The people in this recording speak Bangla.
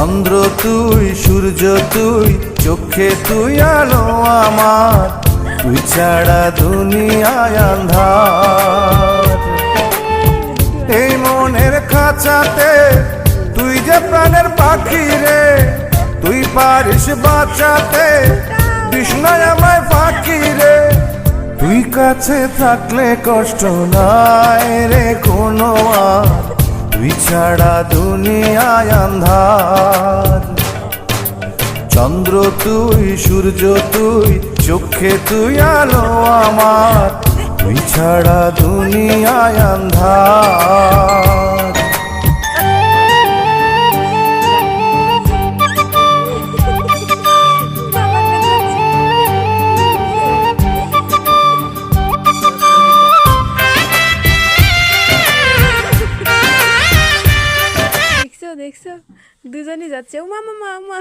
চন্দ্র তুই, সূর্য তুই, চোখে তুই আলো আমার, তুই ছাড়া দুনিয়ায় আন্ধার। এই মনের খাঁচাতে তুই যে প্রাণের পাখি রে, তুই পারিস বাঁচাতে বিষ্ণায় আমায় ফাঁকি রে। তুই কাছে থাকলে কষ্ট নাই রে কোনো আর, তুই ছাড়া দুনিয়ায় আন্ধার। চন্দ্র তুই, সূর্য তুই, চোখে তুই আলো আমার, তুই ছাড়া দুনিয়ায় আন্ধার। দেখছো দেখছো দুজনই যাচ্ছে, ও মামা মামা।